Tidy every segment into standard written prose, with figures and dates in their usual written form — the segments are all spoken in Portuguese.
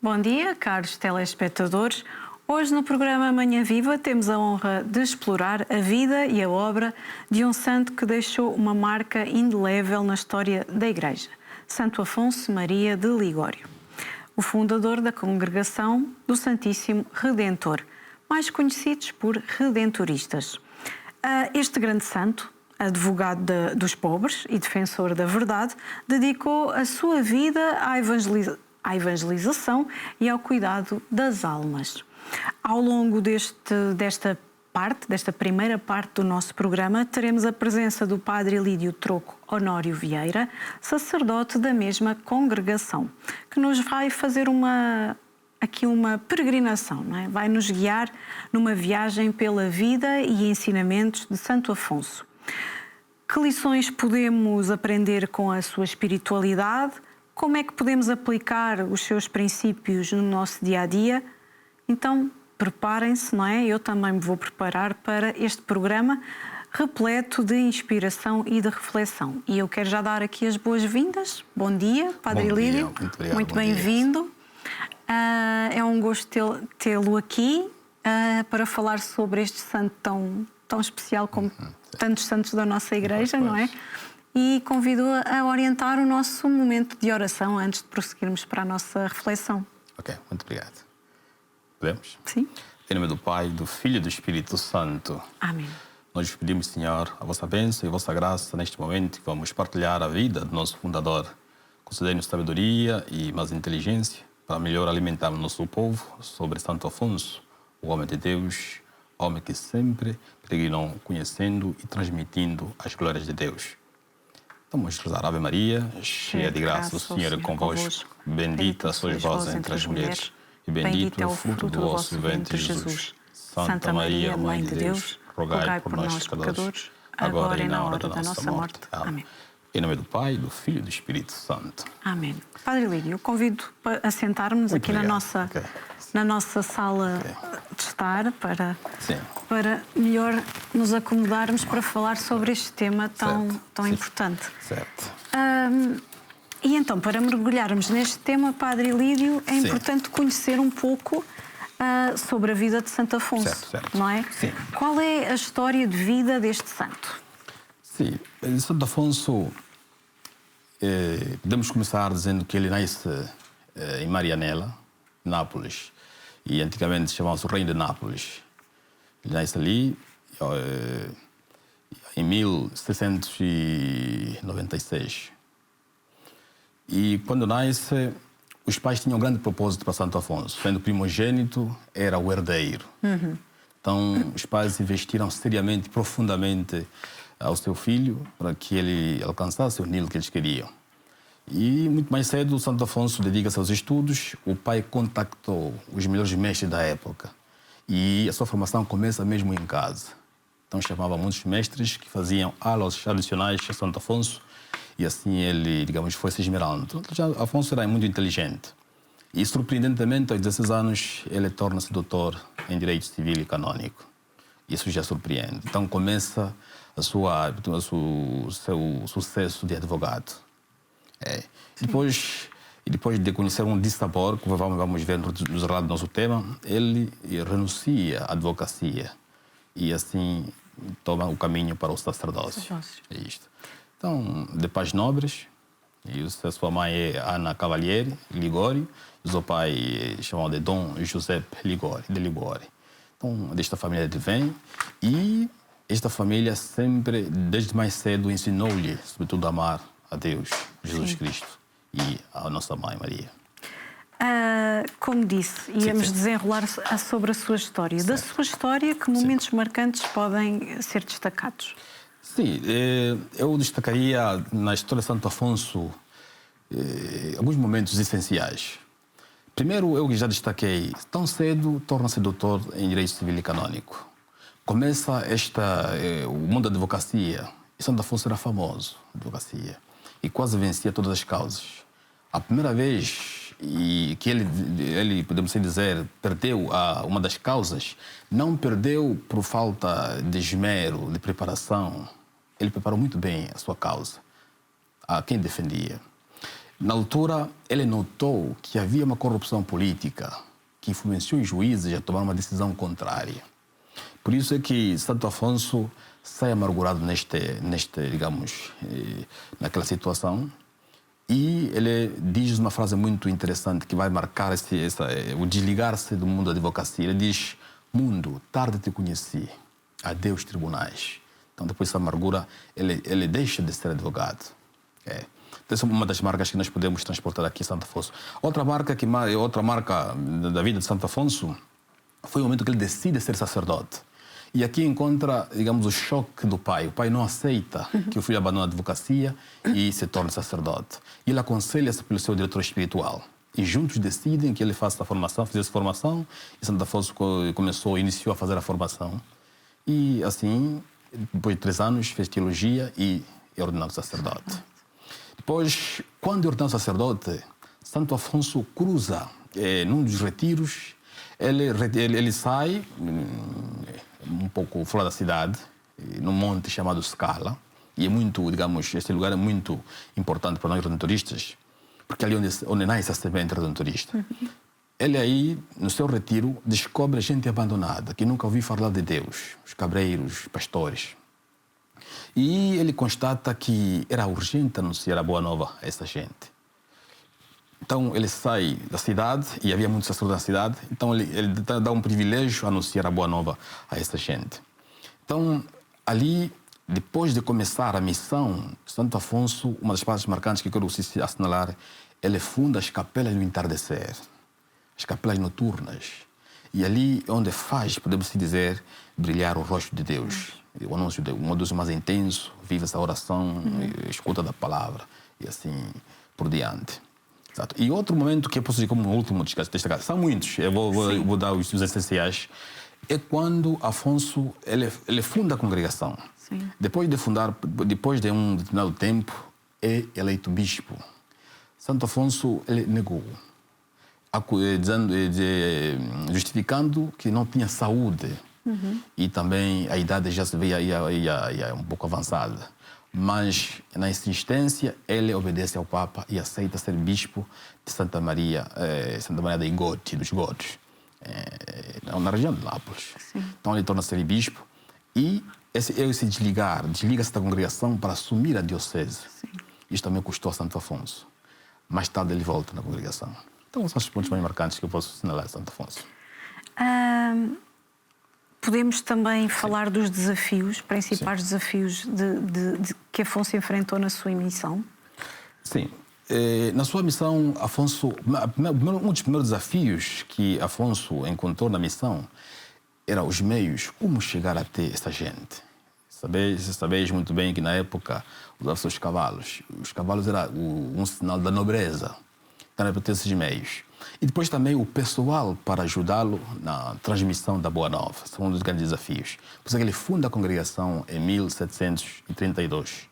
Bom dia, caros telespectadores. Hoje no programa Manhã Viva temos a honra de explorar a vida e a obra de um santo que deixou uma marca indelével na história da Igreja, Santo Afonso Maria de Ligório, o fundador da Congregação do Santíssimo Redentor, mais conhecidos por redentoristas. Este grande santo, advogado dos pobres e defensor da verdade, dedicou a sua vida à evangelização e ao cuidado das almas. Ao longo desta primeira parte do nosso programa, teremos a presença do Padre Lídio Troco Honório Vieira, sacerdote da mesma congregação, que nos vai fazer uma peregrinação, não é? Vai nos guiar numa viagem pela vida e ensinamentos de Santo Afonso. Que lições podemos aprender com a sua espiritualidade? Como é que podemos aplicar os seus princípios no nosso dia-a-dia? Então, preparem-se, não é? Eu também me vou preparar para este programa repleto de inspiração e de reflexão. E eu quero já dar aqui as boas-vindas. Bom dia, Padre Lídio. Muito obrigado. Muito bem-vindo. É um gosto tê-lo aqui para falar sobre este santo tão especial como tantos santos da nossa Igreja, não é? E convido a orientar o nosso momento de oração antes de prosseguirmos para a nossa reflexão. Ok, muito obrigado. Podemos? Sim. Em nome do Pai, do Filho e do Espírito Santo. Amém. Nós pedimos, Senhor, a vossa bênção e a vossa graça neste momento que vamos partilhar a vida do nosso fundador. Concedei-nos sabedoria e mais inteligência para melhor alimentarmos nosso povo sobre Santo Afonso, o homem de Deus, homem que sempre peregrinou conhecendo e transmitindo as glórias de Deus. Vamos rezar. Ave Maria, cheia de graça, o Senhor é convosco. Bendita sois vós entre as mulheres, e bendito é o fruto do vosso ventre, Jesus. Santa Maria, Mãe de Deus, rogai por nós, pecadores, agora e na hora da nossa morte. Amém. Em nome do Pai, do Filho e do Espírito Santo. Amém. Padre Lídio, eu convido a sentarmos aqui na nossa sala de estar para melhor nos acomodarmos para falar sobre este tema tão importante. Certo. E então, para mergulharmos neste tema, Padre Lídio, é importante conhecer um pouco sobre a vida de Santo Afonso, certo. não é? Sim. Qual é a história de vida deste santo? Sim, Santo Afonso, podemos começar dizendo que ele nasce em Marianella, Nápoles, e antigamente chamava-se o Reino de Nápoles. Ele nasce ali em 1696. E quando nasce, os pais tinham um grande propósito para Santo Afonso. Sendo primogênito, era o herdeiro. Então, os pais investiram seriamente, profundamente ao seu filho para que ele alcançasse o nível que eles queriam. E muito mais cedo, Santo Afonso dedica-se aos estudos. O pai contactou os melhores mestres da época e a sua formação começa mesmo em casa. Então chamava muitos mestres que faziam aulas adicionais a Santo Afonso e assim ele, digamos, foi se esmerando. Já Afonso era muito inteligente e, surpreendentemente, aos 16 anos, ele torna-se doutor em Direito Civil e Canônico. Isso já surpreende. Então começa o seu sucesso de advogado. Depois de conhecer um dissabor, que vamos ver no desenrolar do nosso tema, ele renuncia à advocacia e assim toma o caminho para o sacerdócio. É isto. Então, de pais nobres, e a sua mãe é Ana Cavalieri Ligório, e o seu pai é chamado de Dom Giuseppe Ligório, de Ligório. Então, desta família ele vem e esta família sempre, desde mais cedo, ensinou-lhe, sobretudo, a amar a Deus, Jesus Cristo e a nossa Mãe Maria. Como disse, íamos desenrolar sobre a sua história. Da sua história, que momentos marcantes podem ser destacados? Sim, eu destacaria na história de Santo Afonso alguns momentos essenciais. Primeiro, eu já destaquei, tão cedo torna-se doutor em Direito Civil e Canônico. Começa o mundo da advocacia. E Santo Afonso era famoso na advocacia e quase vencia todas as causas. A primeira vez que ele, podemos dizer, perdeu uma das causas, não perdeu por falta de esmero, de preparação. Ele preparou muito bem a sua causa, a quem defendia. Na altura, ele notou que havia uma corrupção política que influenciou os juízes a tomar uma decisão contrária. Por isso é que Santo Afonso sai amargurado digamos, naquela situação. E ele diz uma frase muito interessante que vai marcar o desligar-se do mundo da advocacia. Ele diz: mundo, tarde te conheci, adeus tribunais. Então, depois dessa amargura, ele deixa de ser advogado. Essa é uma das marcas que nós podemos transportar aqui em Santo Afonso. Outra marca da vida de Santo Afonso foi o momento que ele decide ser sacerdote. E aqui encontra, digamos, o choque do pai. O pai não aceita que o filho abandone a advocacia e se torne sacerdote. E ele aconselha-se pelo seu diretor espiritual. E juntos decidem que ele faça a formação, fizesse formação. E Santo Afonso iniciou a fazer a formação. E assim, depois de 3 anos, fez teologia e é ordenado sacerdote. Depois, quando é ordenado sacerdote, Santo Afonso cruza num dos retiros. Ele sai um pouco fora da cidade, num monte chamado Scala, e é muito, digamos, este lugar é muito importante para nós redentoristas, porque ali onde nasce a semente redentorista. Ele aí, no seu retiro, descobre gente abandonada, que nunca ouviu falar de Deus, os cabreiros, os pastores. E ele constata que era urgente anunciar a boa nova a essa gente. Então, ele sai da cidade, e havia muitos sacerdotes na cidade, então ele dá um privilégio a anunciar a boa nova a essa gente. Então, ali, depois de começar a missão, Santo Afonso, uma das partes marcantes que eu quero assinalar, ele funda as capelas do entardecer, as capelas noturnas. E ali é onde faz, podemos dizer, brilhar o rosto de Deus. O anúncio de um anúncio mais intenso, vive essa oração, escuta da palavra, e assim por diante. Exato. E outro momento que eu posso dizer como último destacar, são muitos, eu vou dar os essenciais, é quando Afonso ele funda a congregação. Sim. Depois de um determinado tempo, é eleito bispo. Santo Afonso ele negou, justificando que não tinha saúde e também a idade já se veia ia um pouco avançada. Mas, na insistência, ele obedece ao Papa e aceita ser bispo de Santa Maria dei Goti, dos Gotos, na região de Nápoles. Sim. Então, ele torna-se bispo e desliga-se da congregação para assumir a diocese. Sim. Isso também custou a Santo Afonso. Mais tarde, ele volta na congregação. Então, são os pontos mais marcantes que eu posso assinalar de Santo Afonso. Podemos também falar dos desafios, principais desafios que Afonso enfrentou na sua missão? Sim. Na sua missão, Afonso, um dos primeiros desafios que Afonso encontrou na missão era os meios, como chegar até essa gente. Sabeis muito bem que na época usavam-se os cavalos. Os cavalos eram um sinal da nobreza. Então, era para ter esses meios. E depois também o pessoal para ajudá-lo na transmissão da Boa Nova. São um dos grandes desafios. Por isso é que ele funda a congregação em 1732.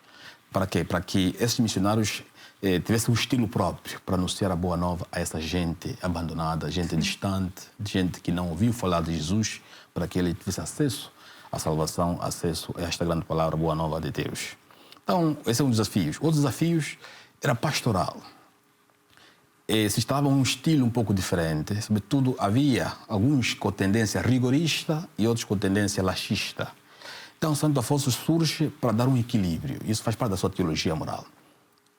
Para quê? Para que esses missionários tivessem um estilo próprio para anunciar a Boa Nova a essa gente abandonada, gente distante, gente que não ouviu falar de Jesus, para que ele tivesse acesso à salvação, acesso a esta grande palavra, Boa Nova de Deus. Então, esse é um dos desafios. Outros desafios era pastoral. Se estava um estilo um pouco diferente, sobretudo havia alguns com tendência rigorista e outros com tendência laxista. Então, Santo Afonso surge para dar um equilíbrio. Isso faz parte da sua teologia moral.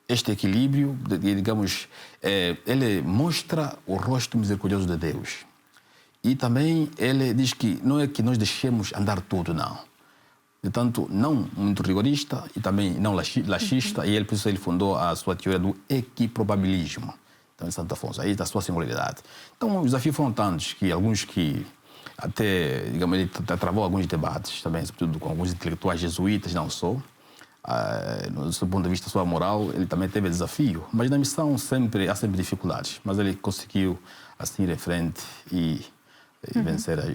Este equilíbrio, digamos, ele mostra o rosto misericordioso de Deus. E também ele diz que não é que nós deixemos andar tudo, não. Portanto, não muito rigorista e também não laxista. E por isso ele fundou a sua teoria do equiprobabilismo. Então, em Santo Afonso, aí está a sua singularidade. Então, os desafios foram tantos que alguns que até, digamos, ele travou alguns debates também, sobretudo com alguns intelectuais jesuítas, não só. Do seu ponto de vista sua moral, ele também teve desafio, mas na missão há sempre dificuldades. Mas ele conseguiu assim ir em frente e vencer as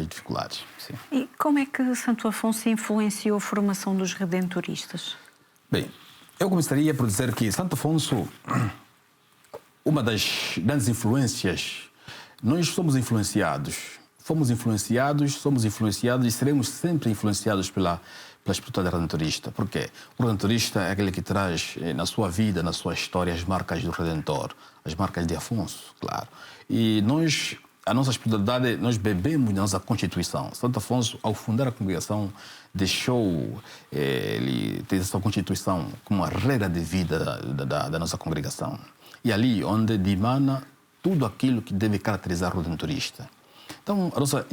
dificuldades. Sim. E como é que Santo Afonso influenciou a formação dos redentoristas? Bem, eu começaria por dizer que Santo Afonso, uma das grandes influências, nós somos influenciados, somos influenciados e seremos sempre influenciados pela espiritualidade redentorista. Por quê? O redentorista é aquele que traz na sua vida, na sua história, as marcas do Redentor, as marcas de Afonso, claro. E nós, a nossa espiritualidade, nós bebemos na nossa Constituição. Santo Afonso, ao fundar a congregação, deixou ele ter essa Constituição como uma regra de vida da nossa congregação. E ali onde dimana tudo aquilo que deve caracterizar o redentorista. Então, a nossa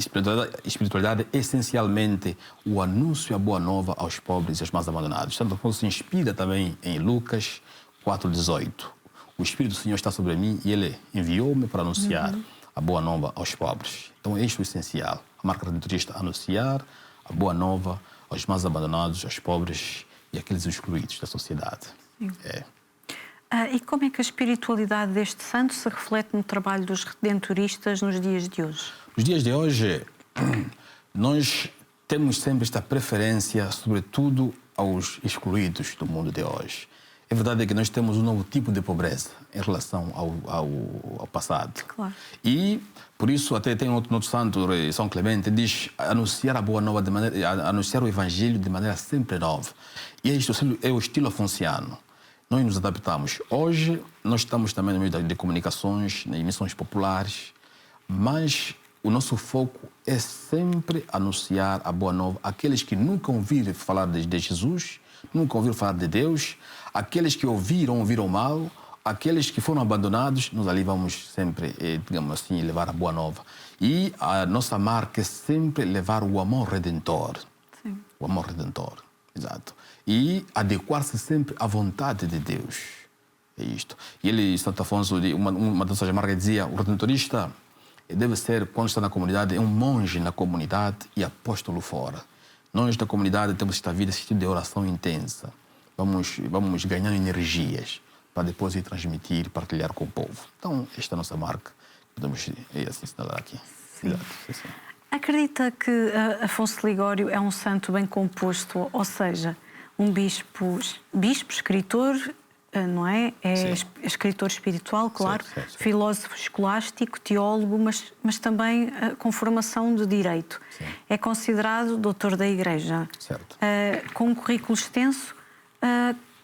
espiritualidade é essencialmente o anúncio e a boa nova aos pobres e aos mais abandonados. Santo Afonso se inspira também em Lucas 4,18. O Espírito do Senhor está sobre mim e Ele enviou-me para anunciar a boa nova aos pobres. Então, este é o essencial. A marca redentorista, anunciar a boa nova aos mais abandonados, aos pobres e aqueles excluídos da sociedade. E como é que a espiritualidade deste santo se reflete no trabalho dos redentoristas nos dias de hoje? Nos dias de hoje, nós temos sempre esta preferência, sobretudo aos excluídos do mundo de hoje. É verdade que nós temos um novo tipo de pobreza em relação ao passado. Claro. E, por isso, até tem outro santo, São Clemente, diz anunciar a boa nova, anunciar o Evangelho de maneira sempre nova. E este é o estilo afonciano. Nós nos adaptamos. Hoje, nós estamos também no meio de comunicações, em emissões populares, mas o nosso foco é sempre anunciar a boa nova àqueles que nunca ouviram falar de Jesus, nunca ouviram falar de Deus, aqueles que ouviram mal, aqueles que foram abandonados, nós ali vamos sempre, digamos assim, levar a boa nova. E a nossa marca é sempre levar o amor redentor. Sim. O amor redentor, exato. E adequar-se sempre à vontade de Deus. É isto. E ele, Santo Afonso, uma das suas marcas dizia, o redentorista deve ser, quando está na comunidade, é um monge na comunidade e apóstolo fora. Nós, da comunidade, temos esta vida, esse estilo de oração intensa. Vamos ganhando energias para depois ir transmitir, partilhar com o povo. Então, esta é a nossa marca. Podemos assim assinalar aqui. Sim. Exato, sim. Acredita que Afonso Ligório é um santo bem composto, ou seja, um bispo, escritor, não é? É escritor espiritual, claro, certo. Filósofo escolástico, teólogo, mas também com formação de direito. Sim. É considerado doutor da Igreja. Certo. Com um currículo extenso,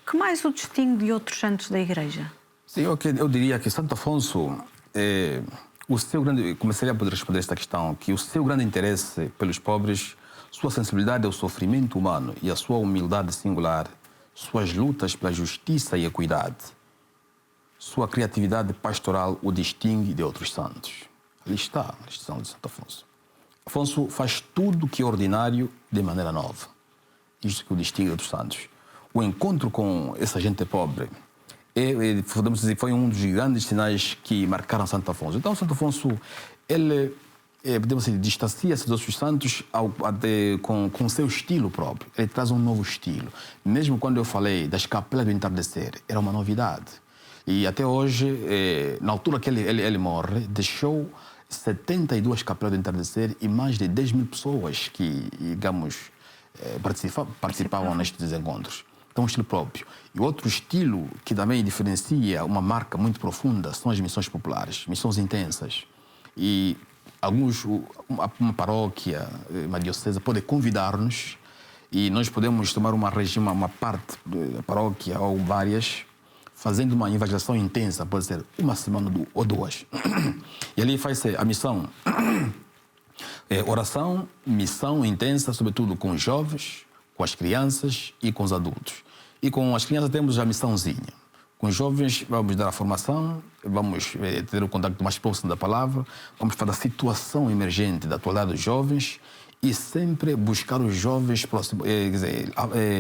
que mais o distingue de outros santos da Igreja? Sim, eu diria que Santo Afonso, começaria a poder responder esta questão, que o seu grande interesse pelos pobres, sua sensibilidade ao sofrimento humano e a sua humildade singular, suas lutas pela justiça e equidade, sua criatividade pastoral o distingue de outros santos. Ali está a distinção de Santo Afonso. Afonso faz tudo que é ordinário de maneira nova. Isto que o distingue de outros santos. O encontro com essa gente pobre podemos dizer, foi um dos grandes sinais que marcaram Santo Afonso. Então, Santo Afonso, ele podemos dizer, distancia-se dos outros santos com o seu estilo próprio. Ele traz um novo estilo. Mesmo quando eu falei das capelas do entardecer, era uma novidade. E até hoje, na altura que ele morre, deixou 72 capelas do entardecer e mais de 10 mil pessoas que, digamos, participavam nestes encontros. Então, um estilo próprio. E outro estilo que também diferencia uma marca muito profunda são as missões populares, missões intensas. E uma paróquia, uma diocese pode convidar-nos e nós podemos tomar uma parte da paróquia ou várias, fazendo uma evangelização intensa, pode ser uma semana ou duas. E ali faz-se a missão, oração, missão intensa, sobretudo com os jovens, com as crianças e com os adultos. E com as crianças temos a missãozinha. Com os jovens vamos dar a formação, vamos ter o contato mais próximo da palavra, vamos fazer a situação emergente da atualidade dos jovens e sempre buscar os jovens,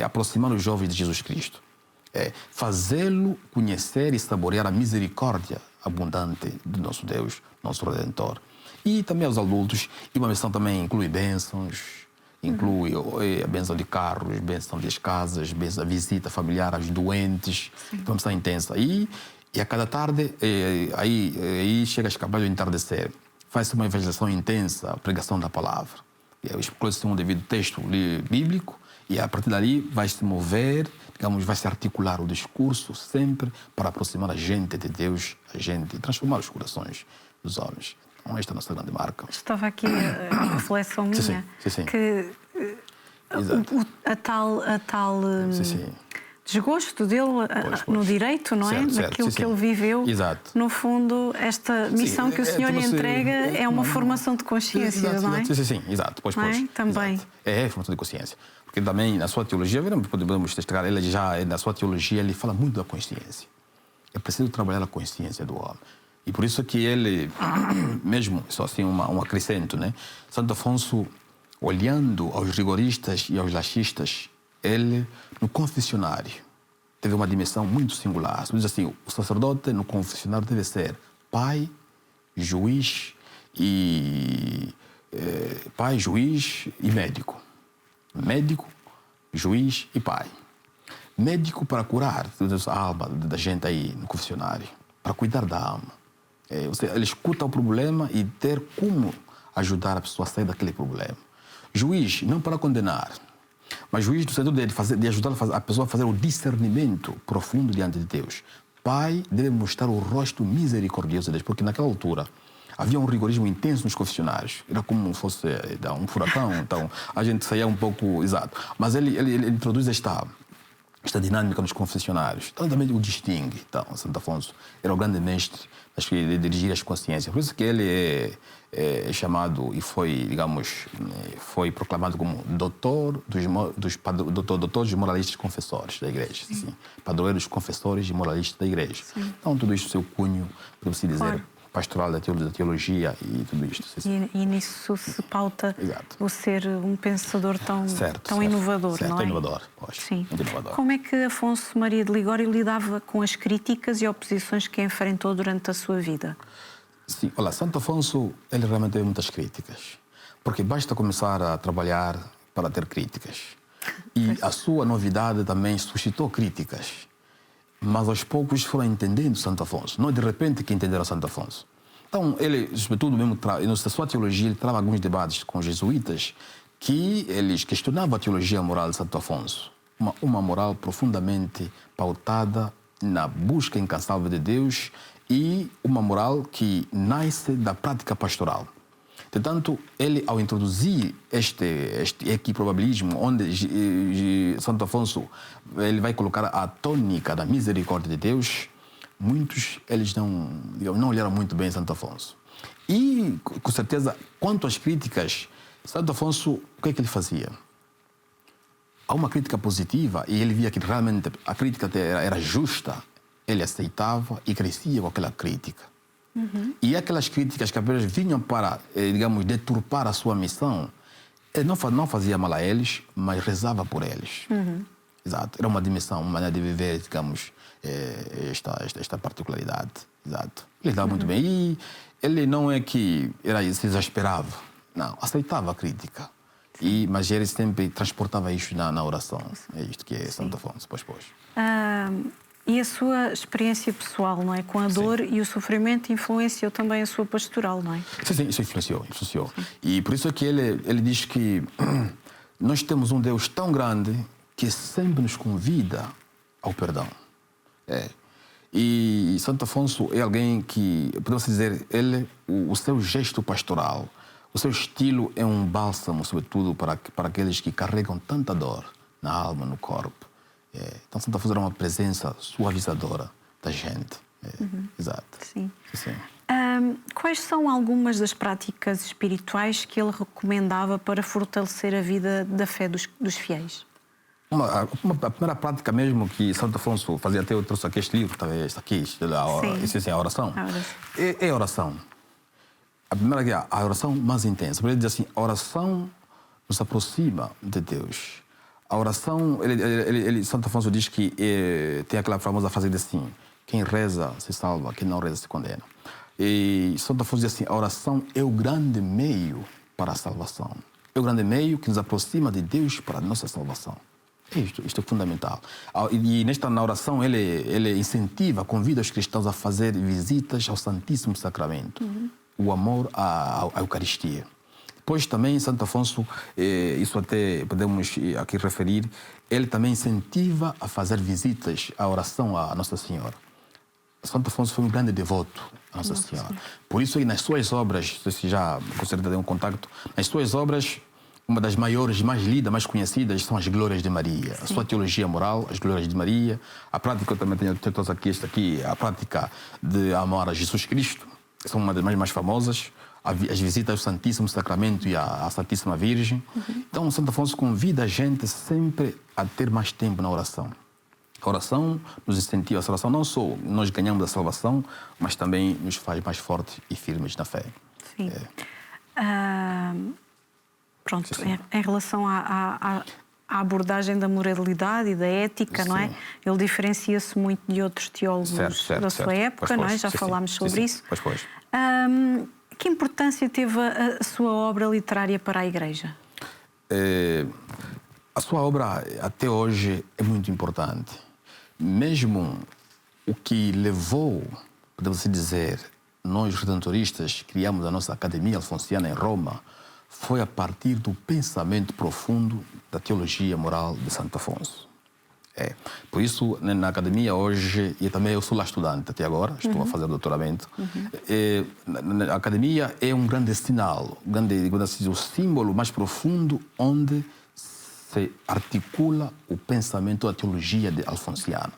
aproximar os jovens de Jesus Cristo. Fazê-lo conhecer e saborear a misericórdia abundante do nosso Deus, nosso Redentor. E também aos adultos, e uma missão também inclui bênçãos, inclui a bênção de carros, bênção das casas, bênção da visita familiar aos doentes. Então, uma missão intensa. E a cada tarde, aí chega as capelas do entardecer. Faz-se uma evangelização intensa, a pregação da palavra. Escolhe-se um devido texto bíblico e a partir dali vai se mover, digamos, vai se articular o discurso sempre para aproximar a gente de Deus, a gente, e transformar os corações dos homens. Então, esta é a nossa grande marca. Estava aqui uma reflexão minha, sim. que a tal desgosto dele no direito, não é? Daquilo que ele viveu. Exato. No fundo, esta missão que o Senhor lhe entrega é uma formação de consciência, não é? Sim, exato. Pois. Também. Exato. É formação de consciência. Porque também na sua teologia, podemos destacar, ele já na sua teologia ele fala muito da consciência. É preciso trabalhar a consciência do homem. E por isso que ele, mesmo, só assim um acrescento, né? Santo Afonso, olhando aos rigoristas e aos laxistas, ele, no confessionário, teve uma dimensão muito singular. Diz assim, o sacerdote no confessionário deve ser pai, juiz e médico. Médico, juiz e pai. Médico para curar a alma da gente aí no confessionário, para cuidar da alma. Ele escuta o problema e ter como ajudar a pessoa a sair daquele problema. Juiz, não para condenar, mas juiz no sentido de ajudar a pessoa a fazer o discernimento profundo diante de Deus. Pai deve mostrar o rosto misericordioso de Deus, porque naquela altura havia um rigorismo intenso nos confessionários. Era como se fosse um furacão, então a gente saía um pouco exato. Mas ele introduz esta dinâmica nos confessionários. Então também o distingue. Então, Santo Afonso era o grande mestre de dirigir as consciências. Por isso que ele é chamado e foi, digamos, foi proclamado como doutor dos moralistas confessores da Igreja. Assim, padroeiro dos confessores e moralistas da Igreja. Sim. Então, tudo isto, seu cunho, podemos dizer, claro, pastoral da teologia e tudo isto. E nisso se pauta o ser um pensador tão inovador, não é? Tão inovador, pois. Sim. Muito inovador. Como é que Afonso Maria de Ligório lidava com as críticas e oposições que enfrentou durante a sua vida? Sim, olha, Santo Afonso, ele realmente teve muitas críticas. Porque basta começar a trabalhar para ter críticas. E a sua novidade também suscitou críticas. Mas aos poucos foram entendendo Santo Afonso. Não é de repente que entenderam Santo Afonso. Então, ele, sobretudo, mesmo na sua teologia, ele trava alguns debates com os jesuítas que eles questionavam a teologia moral de Santo Afonso. Uma moral profundamente pautada na busca incansável de Deus e uma moral que nasce da prática pastoral. Portanto, ele, ao introduzir este equiprobabilismo, onde Santo Afonso ele vai colocar a tônica da misericórdia de Deus, muitos eles não olharam muito bem Santo Afonso. E, com certeza, quanto às críticas, Santo Afonso, o que é que ele fazia? Há uma crítica positiva e ele via que realmente a crítica era justa, ele aceitava e crescia com aquela crítica. Uhum. E aquelas críticas que apenas vinham para, digamos, deturpar a sua missão, ele não fazia mal a eles, mas rezava por eles. Uhum. Exato. Era uma dimensão, uma maneira de viver, digamos, esta particularidade. Exato. Ele estava muito bem. E ele não é que se exasperava. Não, aceitava a crítica. Mas ele sempre transportava isto na oração. É isto que é Santo Afonso. Pois. E a sua experiência pessoal, não é? Com a dor e o sofrimento influenciou também a sua pastoral, não é? Sim, isso influenciou. Sim. E por isso é que ele diz que nós temos um Deus tão grande que sempre nos convida ao perdão. E Santo Afonso é alguém que, podemos dizer, o seu gesto pastoral, o seu estilo é um bálsamo, sobretudo, para aqueles que carregam tanta dor na alma, no corpo. Então, Santo Afonso era uma presença suavizadora da gente. Exato. Sim. Quais são algumas das práticas espirituais que ele recomendava para fortalecer a vida da fé dos fiéis? A primeira prática mesmo que Santo Afonso fazia, até eu trouxe aqui este livro, talvez aqui, a oração. É a oração. A primeira é a oração mais intensa. Ele diz assim, a oração nos aproxima de Deus. A oração, Santo Afonso diz que tem aquela famosa frase assim, quem reza se salva, quem não reza se condena. E Santo Afonso diz assim, a oração é o grande meio para a salvação. É o grande meio que nos aproxima de Deus para a nossa salvação. Isto é fundamental. E na oração ele incentiva, convida os cristãos a fazer visitas ao Santíssimo Sacramento. O amor à Eucaristia. Depois também Santo Afonso, isso até podemos aqui referir, ele também incentiva a fazer visitas à oração à Nossa Senhora. Santo Afonso foi um grande devoto à Nossa Senhora. Por isso, nas suas obras, se já com certeza tem um contacto, nas suas obras, uma das maiores, mais lidas, mais conhecidas são as Glórias de Maria. Sim. A sua teologia moral, as Glórias de Maria. A prática, eu também tenho esta aqui, a prática de amar a Jesus Cristo. São uma das mais famosas. As visitas ao Santíssimo Sacramento e à Santíssima Virgem. Então, Santo Afonso convida a gente sempre a ter mais tempo na oração. A oração nos incentiva. A oração não só nós ganhamos a salvação, mas também nos faz mais fortes e firmes na fé. Sim. Pronto, sim. Em relação à abordagem da moralidade e da ética, sim. não é? Ele diferencia-se muito de outros teólogos da sua época, não é? Já falámos sobre isso. Pois. Que importância teve a sua obra literária para a Igreja? A sua obra, até hoje, é muito importante. Mesmo o que levou, podemos dizer, nós redentoristas criamos a nossa Academia Alfonsiana em Roma, foi a partir do pensamento profundo da teologia moral de Santo Afonso. Por isso, na academia hoje, e também eu sou lá estudante até agora, estou a fazer doutoramento, a academia é um grande sinal, o símbolo mais profundo onde se articula o pensamento da teologia alfonsiana.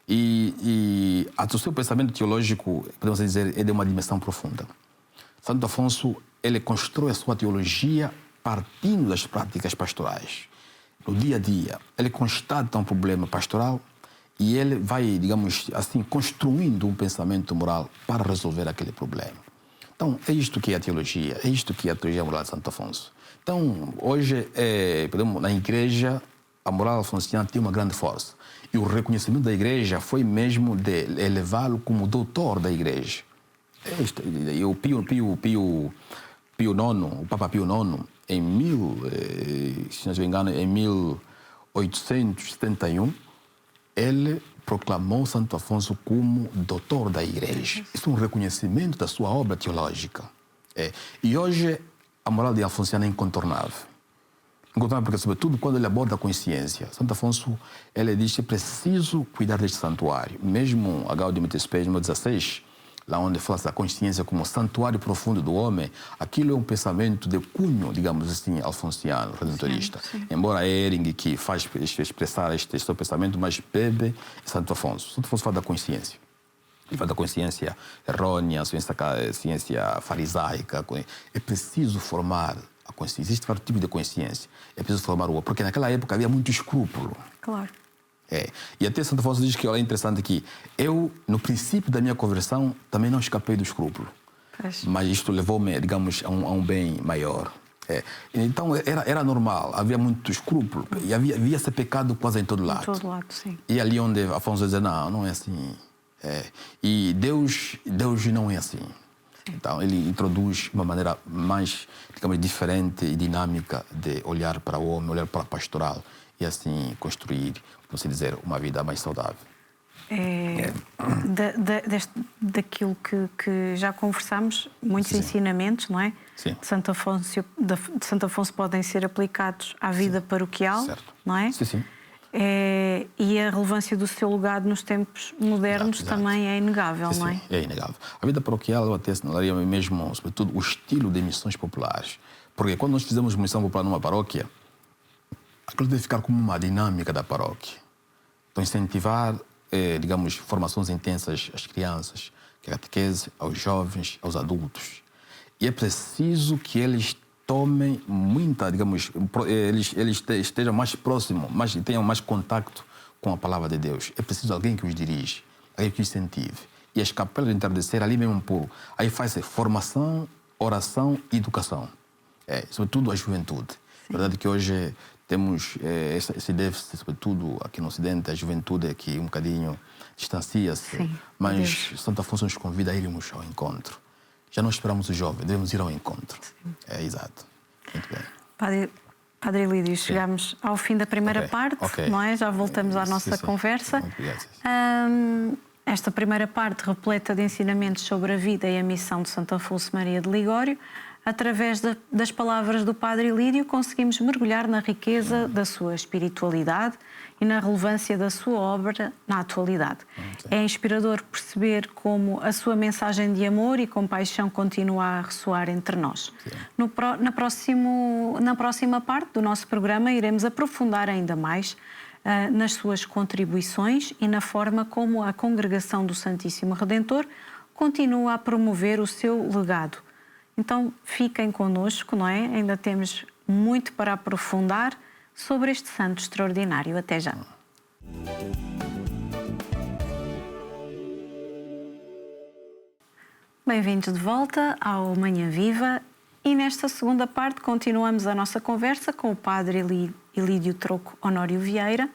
E o seu pensamento teológico, podemos dizer, é de uma dimensão profunda. Santo Afonso, ele constrói a sua teologia partindo das práticas pastorais. No dia a dia, ele constata um problema pastoral e ele vai, digamos assim, construindo um pensamento moral para resolver aquele problema. Então, é isto que é a teologia, é isto que é a teologia moral de Santo Afonso. Então, hoje, na Igreja, a moral alfonsiana tem uma grande força. E o reconhecimento da Igreja foi mesmo de elevá-lo como doutor da Igreja. E o Papa Pio IX, se não me engano, em 1871, ele proclamou Santo Afonso como doutor da Igreja. Isso é um reconhecimento da sua obra teológica. E hoje, a moral de Alfonsiana é incontornável. Incontornável porque, sobretudo, quando ele aborda a consciência. Santo Afonso, ele diz que é preciso cuidar deste santuário. Mesmo a Gaudium et Spes, número 16, lá onde fala da consciência como santuário profundo do homem, aquilo é um pensamento de cunho, digamos assim, alfonsiano, redentorista. Sim. Embora Ehring, que faz expressar este seu pensamento, mas bebe Santo Afonso. Santo Afonso fala da consciência. Ele fala da consciência errônea, a ciência farisaica. É preciso formar a consciência. Existe vários tipos de consciência. É preciso formar o homem, porque naquela época havia muito escrúpulo. Claro. E até Santo Afonso diz que é interessante que eu, no princípio da minha conversão, também não escapei do escrúpulo. Mas isto levou-me, digamos, a um bem maior. Então era normal, havia muito escrúpulo e havia esse pecado quase em todo lado. Em todo lado, sim. E ali onde Afonso diz, não é assim. E Deus não é assim. Sim. Então ele introduz uma maneira mais, digamos, diferente e dinâmica de olhar para o homem, olhar para a pastoral e assim construir, vamos dizer, uma vida mais saudável. Daquilo que já conversámos, muitos ensinamentos, não é? Sim. De Santo Afonso podem ser aplicados à vida paroquial, certo. Não é? Sim. E a relevância do seu legado nos tempos modernos Exato. Também é inegável, não é? Sim, é inegável. A vida paroquial, eu até assinalaria mesmo, sobretudo, o estilo de missões populares. Porque quando nós fizemos missão popular numa paróquia, aquilo deve ficar como uma dinâmica da paróquia. Então, incentivar, digamos, formações intensas às crianças, catequese aos jovens, aos adultos. E é preciso que eles tomem muita, digamos, eles estejam mais próximos, tenham mais contacto com a palavra de Deus. É preciso alguém que os dirige, alguém que os incentive. E as capelas de entardecer ali mesmo aí faz formação, oração e educação. Sobretudo a juventude. É verdade que hoje temos esse déficit, sobretudo aqui no Ocidente, a juventude é que um bocadinho distancia-se, mas Santo Afonso nos convida a irmos ao encontro. Já não esperamos o jovem, devemos ir ao encontro. Sim. Exato. Muito bem. Padre Lídio, chegamos ao fim da primeira parte, não é? Já voltamos à nossa conversa. Esta primeira parte repleta de ensinamentos sobre a vida e a missão de Santo Afonso Maria de Ligório. Através das palavras do Padre Ilídio, conseguimos mergulhar na riqueza da sua espiritualidade e na relevância da sua obra na atualidade. É inspirador perceber como a sua mensagem de amor e compaixão continua a ressoar entre nós. Na próxima parte do nosso programa, iremos aprofundar ainda mais nas suas contribuições e na forma como a Congregação do Santíssimo Redentor continua a promover o seu legado. Então, fiquem connosco, não é? Ainda temos muito para aprofundar sobre este santo extraordinário. Até já. Bem-vindos de volta ao Manhã Viva e nesta segunda parte continuamos a nossa conversa com o Padre Ilídio Troco Honório Vieira,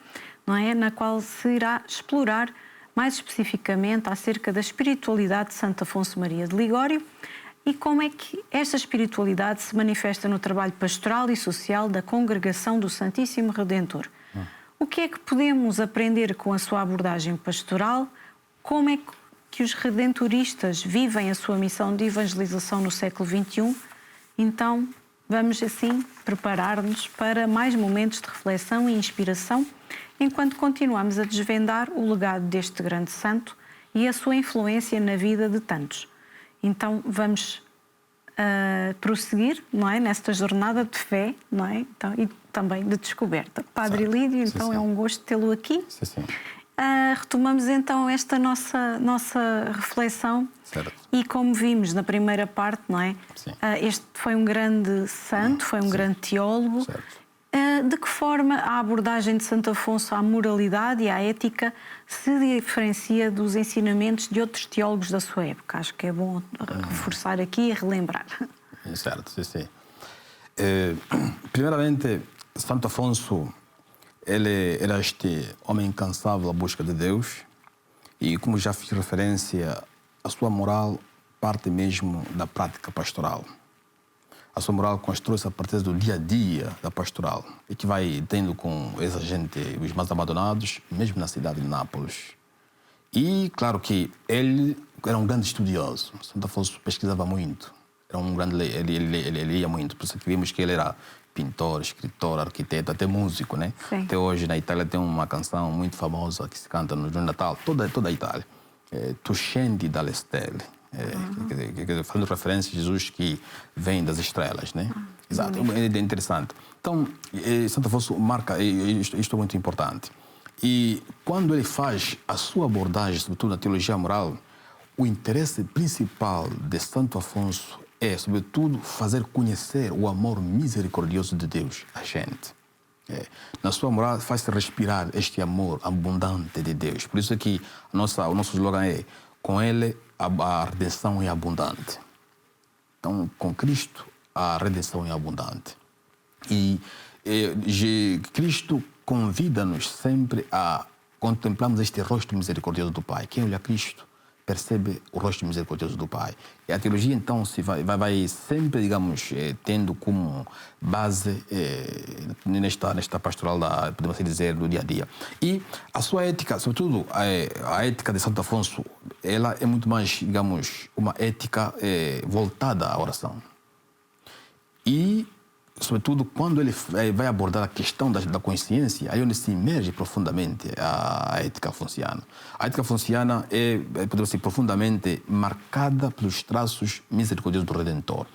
não é? Na qual se irá explorar mais especificamente acerca da espiritualidade de Santo Afonso Maria de Ligório e como é que esta espiritualidade se manifesta no trabalho pastoral e social da Congregação do Santíssimo Redentor. O que é que podemos aprender com a sua abordagem pastoral? Como é que os redentoristas vivem a sua missão de evangelização no século XXI? Então, vamos assim preparar-nos para mais momentos de reflexão e inspiração enquanto continuamos a desvendar o legado deste grande santo e a sua influência na vida de tantos. Então vamos prosseguir, não é, nesta jornada de fé, não é? Então, e também de descoberta. Padre Ilídio, então é um gosto tê-lo aqui. Sim. Retomamos então esta nossa reflexão. Certo. E como vimos na primeira parte, não é? Este foi um grande santo, foi um grande teólogo. Certo. De que forma a abordagem de Santo Afonso à moralidade e à ética se diferencia dos ensinamentos de outros teólogos da sua época? Acho que é bom reforçar aqui e relembrar. Certo, sim. Primeiramente, Santo Afonso, ele era este homem incansável à busca de Deus e, como já fiz referência, a sua moral parte mesmo da prática pastoral. A sua moral constrói-se a partir do dia a dia da pastoral e que vai tendo com essa gente, os mais abandonados, mesmo na cidade de Nápoles. E, claro que ele era um grande estudioso. Santo Afonso pesquisava muito. Era um grande, ele lia muito. Por isso que vimos que ele era pintor, escritor, arquiteto, até músico, né? Sim. Até hoje na Itália tem uma canção muito famosa que se canta no Natal, toda a Itália. Tu scendi dalle stelle. Fazendo referência a Jesus que vem das estrelas, né? Exato, é interessante. Então, Santo Afonso marca, isto é muito importante. E quando ele faz a sua abordagem, sobretudo na teologia moral, o interesse principal de Santo Afonso é, sobretudo, fazer conhecer o amor misericordioso de Deus a gente. Na sua moral faz-se respirar este amor abundante de Deus. Por isso é que o nosso slogan é: com ele a redenção é abundante. Então, com Cristo, a redenção é abundante. E Cristo convida-nos sempre a contemplarmos este rosto misericordioso do Pai. Quem olha a Cristo percebe o rosto misericordioso do Pai. E a teologia, então, vai sempre, digamos, tendo como base nesta pastoral, podemos dizer, do dia a dia. E a sua ética, sobretudo a ética de Santo Afonso, ela é muito mais, digamos, uma ética voltada à oração. E, sobretudo, quando ele vai abordar a questão da consciência, aí onde se imerge profundamente a ética afonciana. A ética afonciana podemos dizer, profundamente marcada pelos traços misericordiosos do Redentor.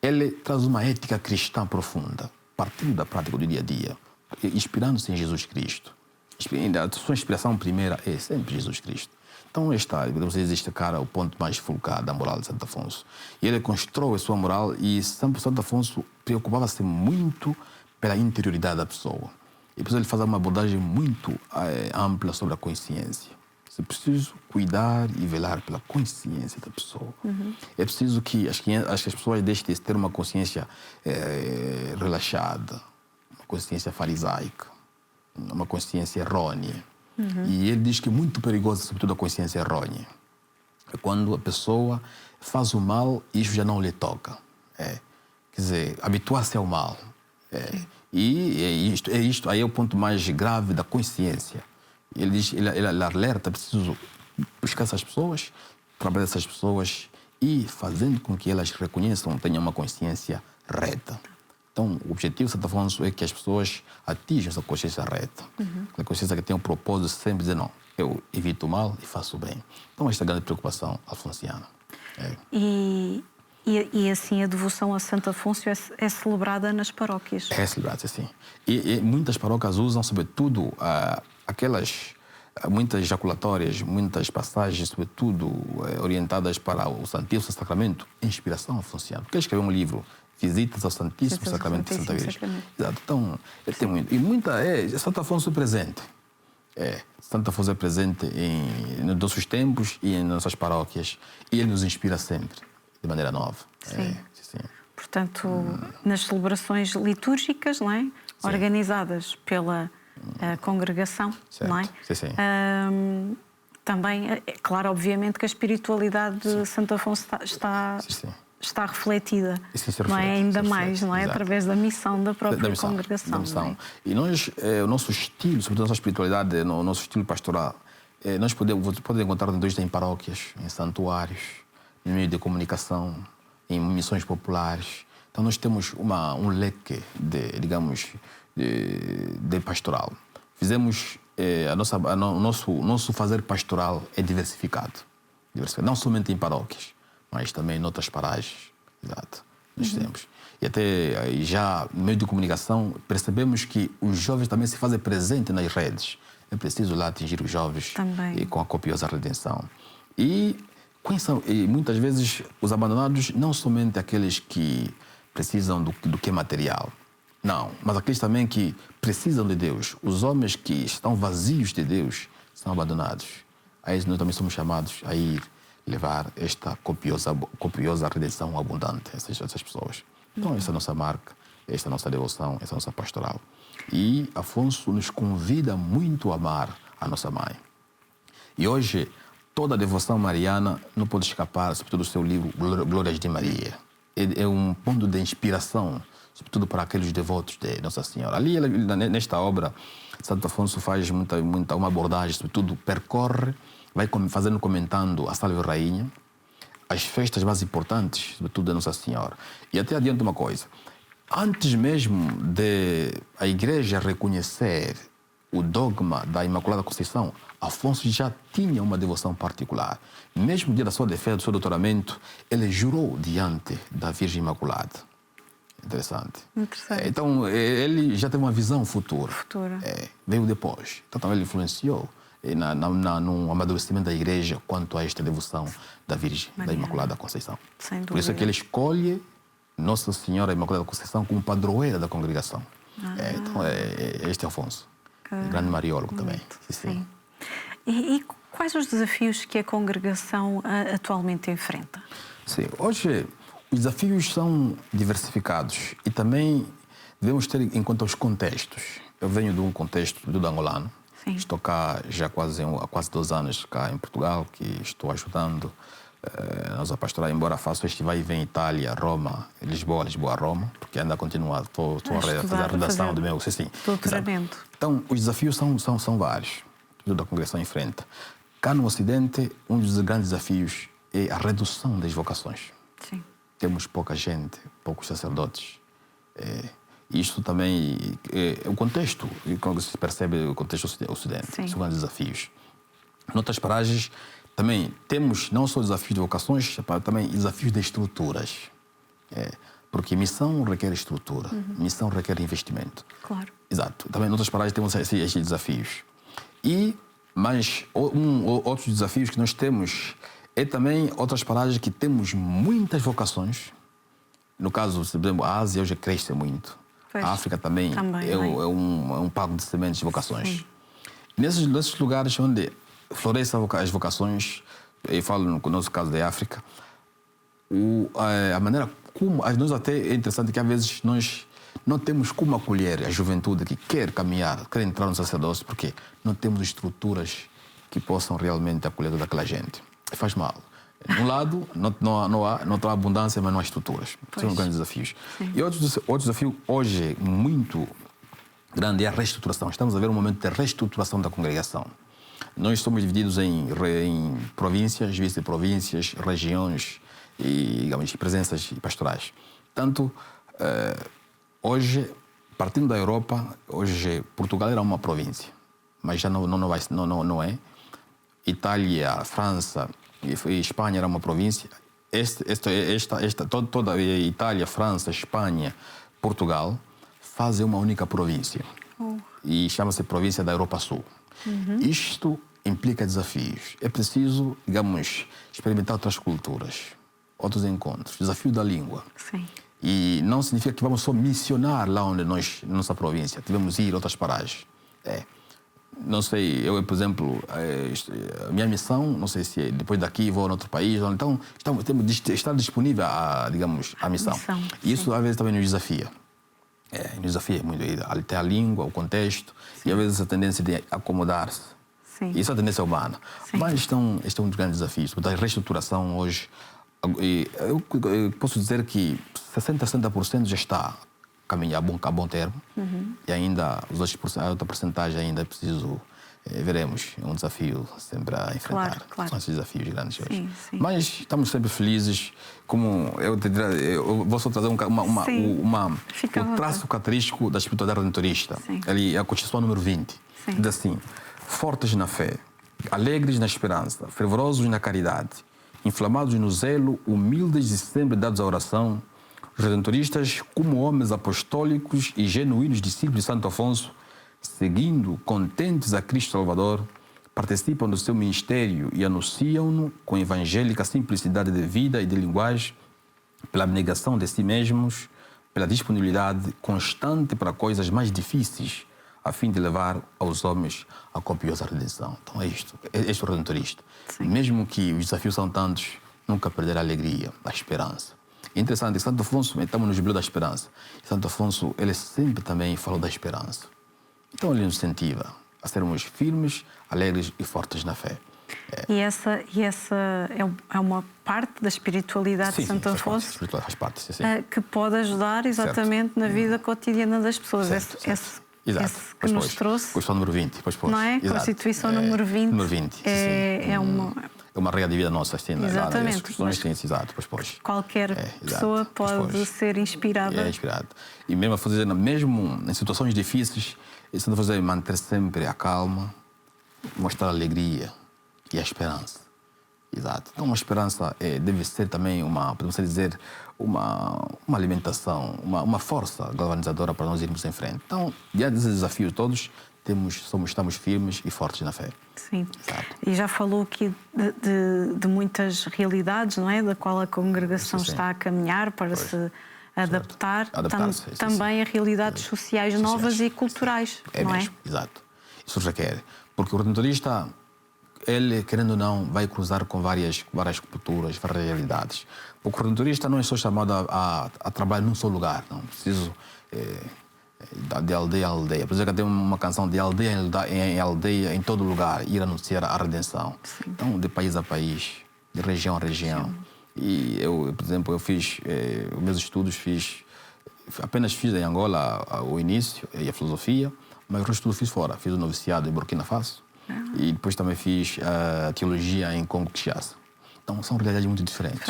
Ele traz uma ética cristã profunda, partindo da prática do dia a dia, inspirando-se em Jesus Cristo. A sua inspiração primeira é sempre Jesus Cristo. Então, podemos destacar o ponto mais fulcral da moral de Santo Afonso. E ele constrói a sua moral e Santo Afonso preocupava-se muito pela interioridade da pessoa. E por isso ele faz uma abordagem muito ampla sobre a consciência. É preciso cuidar e velar pela consciência da pessoa. É preciso que as pessoas deixem de ter uma consciência relaxada, uma consciência farisaica, uma consciência errônea. E ele diz que é muito perigoso, sobretudo, a consciência errônea. É quando a pessoa faz o mal e isso já não lhe toca. Quer dizer, habituar-se ao mal. E isto aí é o ponto mais grave da consciência. Ele diz, ele alerta, preciso buscar essas pessoas, trabalhar essas pessoas e fazendo com que elas reconheçam, tenham uma consciência reta. Então, o objetivo de Santo Afonso é que as pessoas atinjam essa consciência reta. Aquela consciência que tem o propósito de sempre dizer, não, eu evito o mal e faço o bem. Então, esta é a grande preocupação alfonsiana. E assim a devoção a Santo Afonso é celebrada nas paróquias? É celebrada, sim. E muitas paróquias usam, sobretudo, muitas ejaculatórias, muitas passagens, sobretudo orientadas para o Santíssimo Sacramento, inspiração afonciana. Porque ele escreveu um livro, Visitas ao Santíssimo Sacramento de Santa Virgem. Exato. Então, ele tem muito. E Santo Afonso é presente. Santo Afonso é presente nos nossos tempos e em nossas paróquias. E ele nos inspira sempre, de maneira nova. Sim. Portanto, nas celebrações litúrgicas, não é? Organizadas pela congregação, certo. Não é? Sim. Também, é claro, obviamente que a espiritualidade de Santo Afonso está refletida, não é? Ainda mais, não é? Através da missão da própria congregação. Não é? E nós, o nosso estilo, sobretudo a nossa espiritualidade, o nosso estilo pastoral, nós podemos encontrar em paróquias, em santuários, em meio de comunicação, em missões populares. Então nós temos um leque de pastoral. Fizemos o nosso fazer pastoral é diversificado, não somente em paróquias, mas também em outras paragens. Exato. Nós temos. E até já no meio de comunicação percebemos que os jovens também se fazem presente nas redes. É preciso lá atingir os jovens com a copiosa redenção. E muitas vezes os abandonados, não somente aqueles que precisam do que é material, não, mas aqueles também que precisam de Deus. Os homens que estão vazios de Deus são abandonados. A eles nós também somos chamados a ir levar esta copiosa redenção abundante a essas pessoas. Então, essa é a nossa marca, esta é a nossa devoção, essa é a nossa pastoral. E Afonso nos convida muito a amar a nossa mãe. E hoje, toda a devoção mariana não pode escapar, sobretudo, do seu livro Glórias de Maria. É um ponto de inspiração, sobretudo para aqueles devotos de Nossa Senhora. Ali, nesta obra, Santo Afonso faz uma abordagem, sobretudo percorre, vai comentando a Salve Rainha, as festas mais importantes, sobretudo da Nossa Senhora. E até adianto uma coisa, antes mesmo de a Igreja reconhecer o dogma da Imaculada Conceição, Afonso já tinha uma devoção particular. Mesmo no dia da sua defesa, do seu doutoramento, ele jurou diante da Virgem Imaculada. Interessante. Então, ele já teve uma visão futura. Veio depois. Então, ele influenciou no amadurecimento da Igreja quanto a esta devoção da Virgem, da Imaculada Conceição. Sem dúvida. Por isso é que ele escolhe Nossa Senhora Imaculada Conceição como padroeira da congregação. Então, este é Afonso. Grande mariólogo também. Sim. E quais os desafios que a congregação atualmente enfrenta? Sim, hoje os desafios são diversificados e também devemos ter em conta os contextos. Eu venho de um contexto do angolano. Sim. Estou cá já há quase 2 anos cá em Portugal, que estou ajudando a pastorar, embora faça festivais em Itália, Roma, Lisboa, Roma, porque ainda continuo estou a fazer a redação do meu doutoramento. Então, os desafios são vários, tudo a congregação enfrenta. Cá no Ocidente, um dos grandes desafios é a redução das vocações. Sim. Temos pouca gente, poucos sacerdotes. Isto também o contexto, quando se percebe o contexto ocidente, são grandes desafios. Noutras paragens, também temos não só desafios de vocações, também desafios de estruturas. Porque missão requer estrutura, missão requer investimento. Claro. Exato. Também noutras paragens temos esses desafios. Mas outros desafios que nós temos é também outras paragens que temos muitas vocações. No caso, por exemplo, a Ásia hoje cresce muito. A África também é um pago de sementes de vocações. Sim. Nesses lugares onde florescem as vocações, eu falo no nosso caso da África, a maneira como... Nós até é interessante que às vezes nós não temos como acolher a juventude que quer caminhar, quer entrar no sacerdócio, porque não temos estruturas que possam realmente acolher toda aquela gente. Faz mal. De um lado, não há abundância, mas não há estruturas. São grandes desafios. Sim. E outro desafio hoje muito grande é a reestruturação. Estamos a ver um momento de reestruturação da congregação. Nós somos divididos em províncias, vice-províncias, regiões, digamos, presenças pastorais. Tanto, hoje, partindo da Europa, hoje Portugal era uma província, mas já não é. Itália, França e Espanha era uma província. Toda a Itália, França, Espanha, Portugal fazem uma única província. E chama-se província da Europa Sul. Isto implica desafios. É preciso, digamos, experimentar outras culturas, outros encontros. Desafio da língua. Sim. E não significa que vamos só missionar lá onde nossa província. Devemos ir a outras paragens. Não sei, eu, por exemplo, a minha missão, não sei se depois daqui vou a outro país. Então, temos de estar disponível a missão. E isso, às vezes, também nos desafia. Nos desafia muito. Até a língua, o contexto, e às vezes a tendência de acomodar-se. Isso é a tendência humana. Mas este é um dos grandes desafios. A reestruturação hoje, eu posso dizer que 60% já está a caminhar a bom termo. E ainda os outros, a outra porcentagem ainda é preciso, veremos, é um desafio sempre a enfrentar. Claro. São esses desafios grandes hoje. Sim. Mas estamos sempre felizes, como eu vou só trazer o traço característico da espiritualidade redentorista. Ali é a Constituição número 20. Diz assim: fortes na fé, alegres na esperança, fervorosos na caridade, inflamados no zelo, humildes e sempre dados à oração, os redentoristas, como homens apostólicos e genuínos discípulos de Santo Afonso, seguindo contentes a Cristo Salvador, participam do seu ministério e anunciam-no com evangélica simplicidade de vida e de linguagem, pela abnegação de si mesmos, pela disponibilidade constante para coisas mais difíceis, a fim de levar aos homens a copiosa redenção. Então é isto, este é o redentorista. Mesmo que os desafios são tantos, nunca perder a alegria, a esperança. É interessante, Santo Afonso, estamos no Jubileu da Esperança. Santo Afonso, ele sempre também falou da esperança. Então ele nos incentiva a sermos firmes, alegres e fortes na fé. E essa é uma parte da espiritualidade de Santo Afonso faz parte, que pode ajudar exatamente na vida cotidiana das pessoas. Esse que nos trouxe. Constituição número 20. Não é? Constituição número 20. Número 20. É uma regra de vida nossa. Exatamente. Qualquer pessoa pode ser inspirada. É inspirado. E mesmo em situações difíceis, Santo Afonso deve manter sempre a calma, mostrar a alegria e a esperança. Exato. Então, uma esperança deve ser também podemos dizer, uma alimentação, uma força galvanizadora para nós irmos em frente. Então, diante desses desafios todos, estamos firmes e fortes na fé. Sim. Exato. E já falou aqui de muitas realidades, não é? Da qual a congregação está a caminhar para se adaptar. Também a realidades sociais novas e culturais, não é? Exato. Isso requer. Porque o redentorista, ele, querendo ou não, vai cruzar com várias culturas, várias realidades. Porque o redentorista não é só chamado a trabalhar num só lugar. Não preciso de aldeia a aldeia. Por exemplo, tem uma canção de aldeia em aldeia, em todo lugar, ir anunciar a redenção. Então, de país a país, de região a região. E eu, por exemplo, fiz os meus estudos, apenas fiz em Angola o início e a filosofia, mas o resto tudo fiz fora. Fiz o noviciado em Burkina Faso e depois também fiz a teologia em Congo-Kinshasa. Então, são realidades muito diferentes.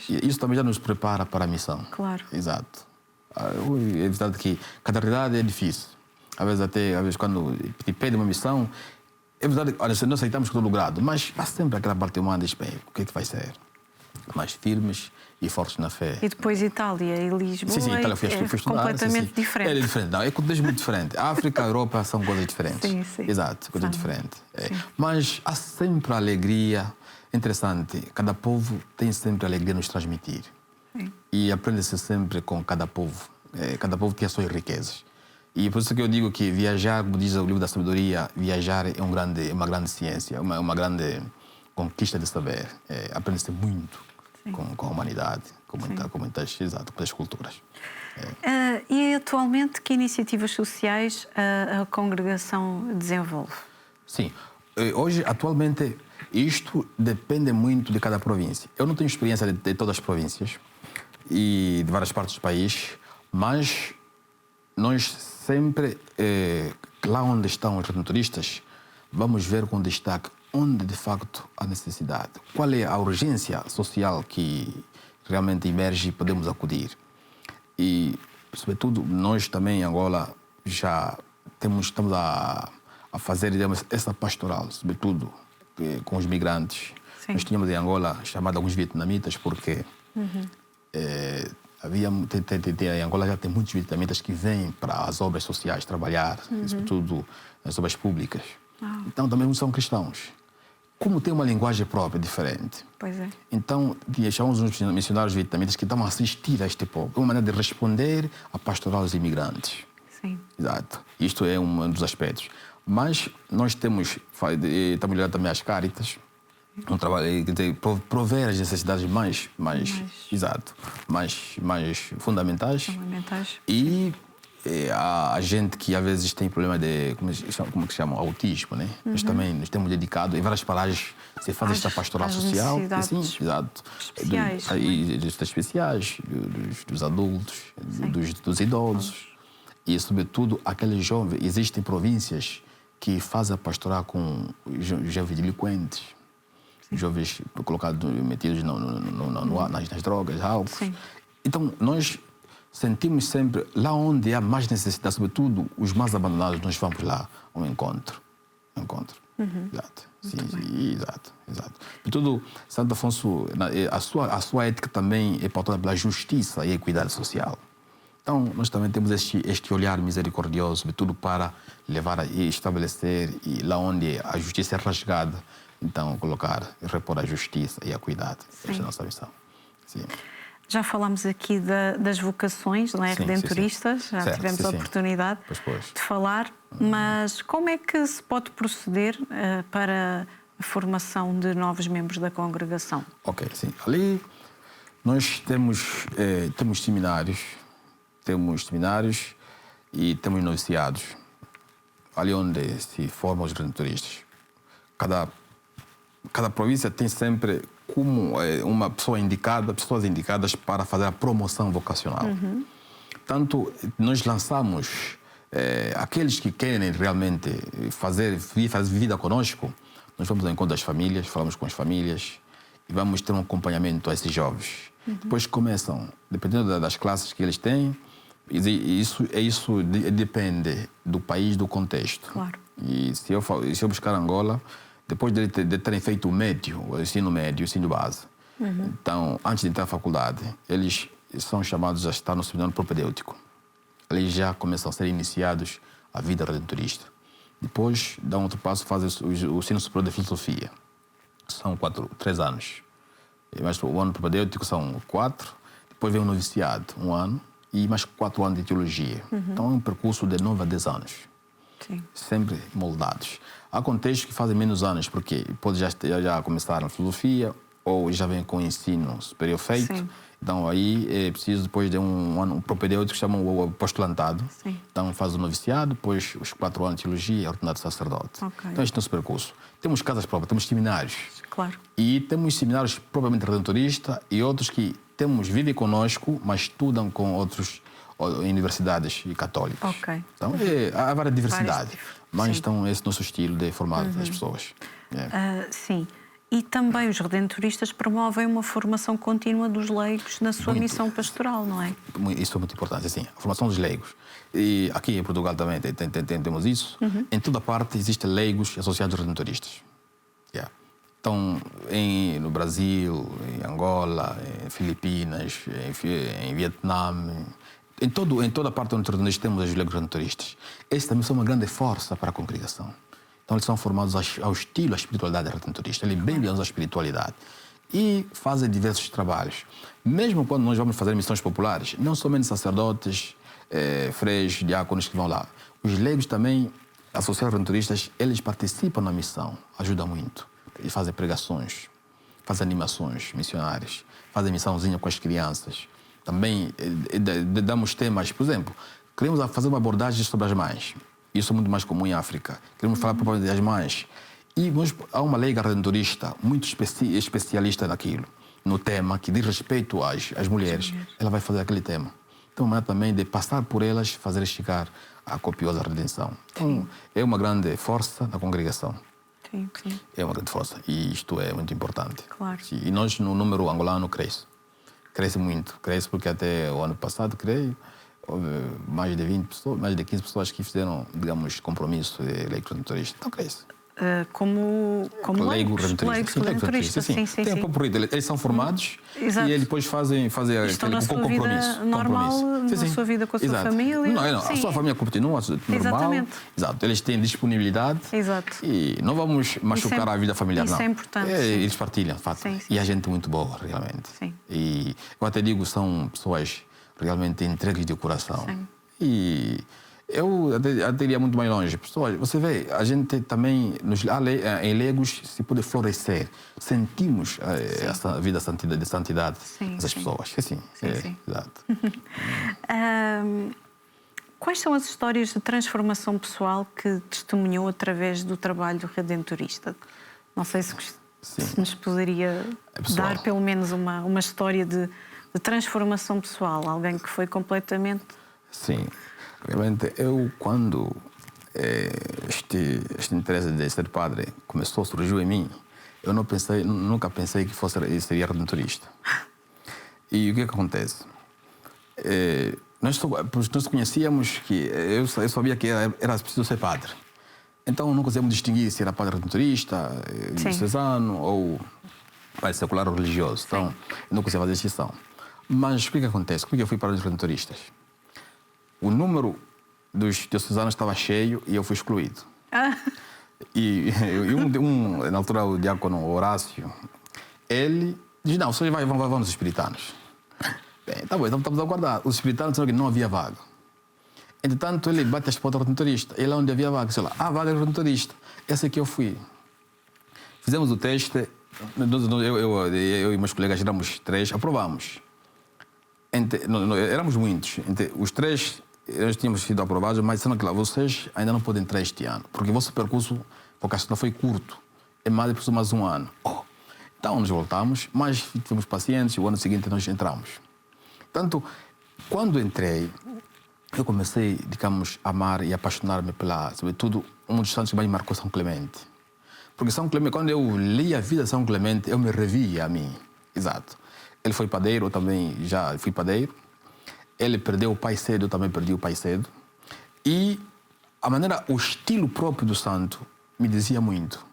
E isso também já nos prepara para a missão. Claro. Exato. É verdade que cada realidade é difícil. Às vezes quando te pede uma missão, é verdade, nós aceitamos todo grado, mas há sempre aquela parte humana de bem, o que é que vai ser? Mais firmes e fortes na fé. E depois Itália e Lisboa. Sim, Itália fui estudar, completamente diferente. É diferente, não, é contexto muito diferente. A África, a Europa são coisas diferentes. Sim. Exato, coisas diferentes. Mas há sempre a alegria. Interessante, cada povo tem sempre a alegria de nos transmitir. E aprende-se sempre com cada povo. Cada povo tem as suas riquezas. E por isso que eu digo que viajar, como diz o livro da sabedoria, viajar é uma grande ciência, uma grande conquista de saber. Aprende-se muito com a humanidade, com muitas culturas. E atualmente, que iniciativas sociais a congregação desenvolve? Sim. Hoje, atualmente, isto depende muito de cada província. Eu não tenho experiência de todas as províncias e de várias partes do país, mas nós sempre, lá onde estão os redentoristas, vamos ver com destaque onde de facto há necessidade. Qual é a urgência social que realmente emerge e podemos acudir. E, sobretudo, nós também em Angola já estamos a fazer, digamos, essa pastoral, sobretudo com os migrantes. Sim. Nós tínhamos em Angola chamado alguns vietnamitas porque em Angola já tem muitos vietnamitas que vêm para as obras sociais trabalhar, sobretudo nas obras públicas. Então também são cristãos. Como tem uma linguagem própria, diferente. Pois é. Então, chamamos uns missionários vietnamitas que estavam a assistir a este povo. Uma maneira de responder à pastoral dos imigrantes. Sim. Exato. Isto é um dos aspectos. Mas nós estamos ligando também às Cáritas, um trabalho, prover as necessidades mais fundamentais. E a gente que às vezes tem problema de, como que se chama, autismo, né? Nós também nos temos dedicado, em várias paragens se faz esta pastoral social. Sim, exato. Especiais, dos adultos, dos idosos. E, sobretudo, aqueles jovens. Existem províncias que fazem a pastoral com jovens delinquentes, jovens colocados, metidos nas drogas, álcool. Sim. Então, nós sentimos sempre, lá onde há mais necessidade, sobretudo os mais abandonados, nós vamos lá ao encontro. Exato. Sim, exato. Sobretudo, Santo Afonso, a sua ética também é pautada pela justiça e equidade social. Então, nós também temos este olhar misericordioso, sobretudo para levar e estabelecer, e lá onde a justiça é rasgada, então repor a justiça e a equidade. Essa é a nossa missão. Sim. Já falámos aqui das vocações, não é? Redentoristas, já tivemos a oportunidade de falar, mas como é que se pode proceder para a formação de novos membros da congregação? Ok, sim. Ali nós temos seminários e temos noviciados, ali onde se formam os redentoristas. Cada província tem sempre como pessoas indicadas para fazer a promoção vocacional. Tanto nós lançamos aqueles que querem realmente fazer vida conosco, nós vamos ao encontro das famílias, falamos com as famílias e vamos ter um acompanhamento a esses jovens. Depois começam, dependendo das classes que eles têm, isso depende do país, do contexto. Claro. E se eu buscar Angola, depois de terem feito o ensino médio, o ensino base, então, antes de entrar na faculdade, eles são chamados a estar no seminário propedêutico. Ali já começam a ser iniciados à vida redentorista. Depois, dão outro passo, fazem o ensino superior de filosofia. São 3 anos. Mas o ano propedêutico são 4, depois vem o noviciado, 1 ano, e mais 4 anos de teologia. Então, é um percurso de 9 a 10 anos. Sim. Sempre moldados. Há contextos que fazem menos anos, porque pode já começar a filosofia ou já vem com o ensino superior feito. Sim. Então, aí é preciso, depois de um ano, um propedêutico que chamam o apostolantado. Sim. Então, faz o noviciado, depois os 4 anos de teologia e é ordenado sacerdote. Okay. Então, este é o nosso percurso. Temos casas próprias, temos seminários. Claro. E temos seminários propriamente redentoristas e outros que vivem conosco, mas estudam com outros universidades católicas. Okay. Então, há várias diversidades. Mas então, esse é o nosso estilo de formar as pessoas. Sim. E também os redentoristas promovem uma formação contínua dos leigos na sua missão pastoral, não é? Isso é muito importante, sim. A formação dos leigos. E aqui em Portugal também temos isso. Em toda parte existem leigos associados redentoristas. Então, no Brasil, em Angola, em Filipinas, em Vietnã, em toda a parte onde nós temos os leigos redentoristas. Esses também são uma grande força para a congregação. Então, eles são formados ao estilo da espiritualidade redentorista. Eles bem ligados à espiritualidade. E fazem diversos trabalhos. Mesmo quando nós vamos fazer missões populares, não somente sacerdotes, freis, diáconos que vão lá. Os leigos também, associados redentoristas, eles participam na missão. Ajudam muito. Eles fazem pregações, fazem animações missionárias, fazem missãozinha com as crianças. Também damos temas, por exemplo, queremos fazer uma abordagem sobre as mães. Isso é muito mais comum em África. Queremos falar propriamente das mães. E há uma leiga redentorista muito especialista naquilo, no tema que diz respeito às mulheres. Ela vai fazer aquele tema. Então, uma maneira também de passar por elas, fazer chegar a copiosa redenção. Então, é uma grande força da congregação. Sim, sim. É uma grande força e isto é muito importante. Claro. Sim, e nós, no número angolano, cresce muito. Cresce porque até o ano passado, creio, houve mais de 20 pessoas, mais de 15 pessoas que fizeram, digamos, compromisso de leigo redentorista. Então cresce. Como Leigo redentorista. leigos Sim, leigo redentoristas. redentorista, Sim, sim, Tem sim. um pouco eles são formados Exato. e eles depois fazem Estão na aquele sua compromisso. vida normal, compromisso. na sua vida com a sua Exato. família. Não, a Sim. sua família continua normal. Exatamente. Exato. Eles têm disponibilidade. Exato. E não vamos machucar a vida familiar, isso não. é importante, sim. Eles partilham, de fato. Sim, sim. E a gente muito boa, realmente. Sim. E eu até digo, são pessoas realmente entregues de coração. Sim. E eu até iria muito mais longe. Pessoal, você vê, a gente também, em leigos, se pode florescer. Sentimos essa vida de santidade dessas pessoas. Sim. Exato. Quais são as histórias de transformação pessoal que testemunhou através do trabalho redentorista? Não sei se nos poderia dar pelo menos uma história de transformação pessoal, alguém que foi completamente... Sim. Realmente, eu quando este interesse de ser padre surgiu em mim, eu nunca pensei que seria redentorista. E o que acontece? Nós conhecíamos que eu sabia que era preciso ser padre. Então não conseguimos distinguir se era padre redentorista, diocesano ou padre secular ou religioso. Então eu não conseguia fazer distinção. Mas o que acontece? Como é que eu fui para os redentoristas? O número dos diocesanos estava cheio e eu fui excluído. E na altura, o diácono Horácio, ele diz, não, vocês vão nos espiritanos. Bem, tá bom, então estamos a aguardar. Os espiritanos disseram que não havia vaga. Entretanto, ele bate as portas do redentorista. E lá onde havia vaga, disse lá, vaga do redentorista. Essa aqui eu fui. Fizemos o teste, eu e meus colegas éramos 3, aprovamos. Éramos muitos. Os 3, nós tínhamos sido aprovados, mas disseram que lá, vocês ainda não podem entrar este ano, porque o vosso percurso vocacional foi curto. É mais de mais um ano. Então, nos voltamos, mas tivemos pacientes e o ano seguinte nós entramos. Portanto, quando entrei, eu comecei, digamos, a amar e apaixonar-me sobretudo, um dos santos que mais marcou São Clemente. Porque São Clemente, quando eu li a vida de São Clemente, eu me revia a mim. Exato. Ele foi padeiro, eu também já fui padeiro. Ele perdeu o pai cedo, eu também perdi o pai cedo. E o estilo próprio do santo me dizia muito.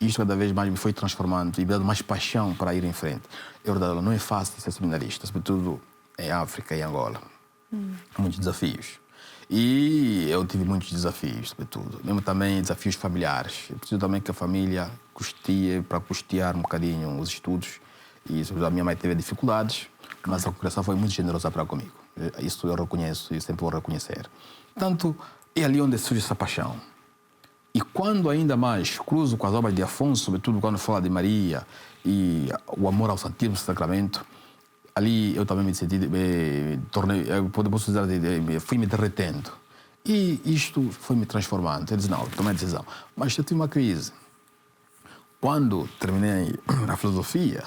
Isto cada vez mais me foi transformando e me dando mais paixão para ir em frente. É verdade, não é fácil ser seminarista, sobretudo em África e Angola. Muitos desafios. E eu tive muitos desafios, sobretudo. Mesmo também desafios familiares. Eu preciso também que a família para custear um bocadinho os estudos. E a minha mãe teve dificuldades, mas a congregação foi muito generosa para comigo. Isso eu reconheço e sempre vou reconhecer. Portanto, é ali onde surge essa paixão. E quando ainda mais cruzo com as obras de Afonso, sobretudo quando fala de Maria e o amor ao Santíssimo Sacramento, ali eu também me senti, posso dizer, fui me derretendo. E isto foi me transformando. Eu disse, não, tomei a decisão. Mas eu tive uma crise. Quando terminei a filosofia,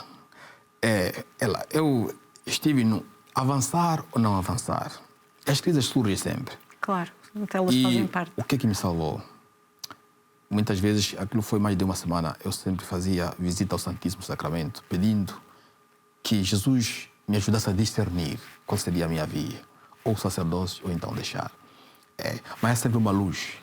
eu estive no avançar ou não avançar. As crises surgem sempre. Claro, até elas fazem parte. O que é que me salvou? Muitas vezes, aquilo foi mais de uma semana, eu sempre fazia visita ao Santíssimo Sacramento, pedindo que Jesus me ajudasse a discernir qual seria a minha via, ou o sacerdócio, ou então deixar. Mas é sempre uma luz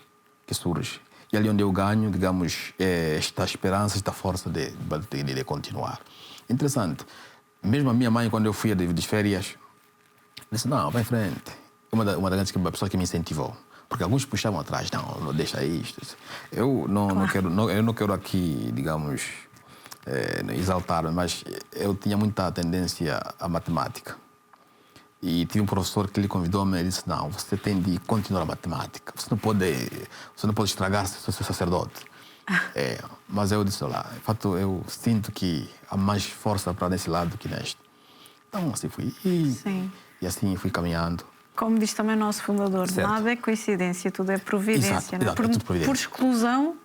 que surge. E ali onde eu ganho, digamos, esta esperança, esta força de continuar. Interessante. Mesmo a minha mãe, quando eu fui de férias, disse, não, vai em frente. Uma das pessoas que me incentivou. Porque alguns puxavam atrás, não deixa isto. Eu não quero aqui, digamos, exaltar, mas eu tinha muita tendência à matemática. E tive um professor que lhe convidou-me e disse, não, você tem de continuar a matemática. Você não pode estragar se você é sacerdote. Mas eu disse lá, de fato, eu sinto que há mais força para nesse lado do que neste. Então, assim fui. E assim fui caminhando. Como diz também o nosso fundador, certo. Nada é coincidência, tudo é providência. Exato, não é? é tudo providência. Por exclusão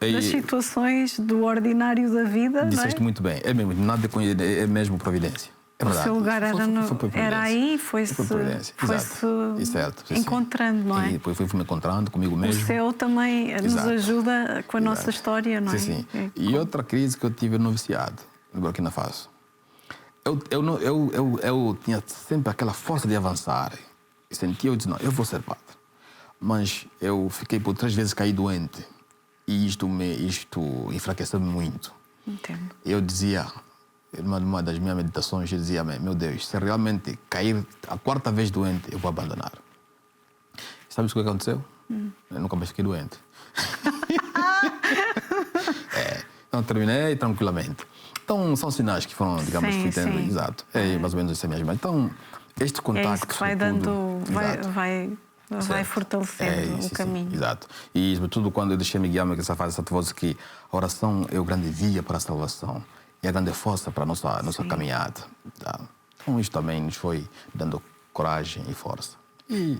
das situações do ordinário da vida. Disseste muito bem, é mesmo, nada é mesmo providência. É O verdade. seu lugar Foi por providência. era aí e foi-se Foi por providência. Exato. Certo, sim, sim. encontrando, não é? E depois fui-me encontrando comigo O mesmo. céu também nos Exato. ajuda com a nossa Exato. história, não é? Sim, sim. E outra crise que eu tive no noviciado, no Burkina Faso. Eu tinha sempre aquela força de avançar. E sentia, eu disse, não, eu vou ser padre. Mas eu fiquei por 3 vezes cair doente. E isto enfraqueceu-me muito. Entendo. Eu dizia, numa das minhas meditações, eu dizia, meu Deus, se realmente cair a 4ª vez doente, eu vou abandonar. Sabe o que aconteceu? Eu nunca mais fiquei doente. Então terminei tranquilamente. Então são sinais que foram, digamos, Sim, fui tendo. sim. Exato. É mais ou menos isso mesmo. Então, este É contacto. isso que vai sobretudo, dando, exato. vai fortalecendo isso, o caminho. Sim, exato. E sobretudo quando eu deixei-me guiar essa fase, essa voz que a oração é o grande via para a salvação e a grande força para a nossa caminhada. Tá? Então isto também nos foi dando coragem e força. E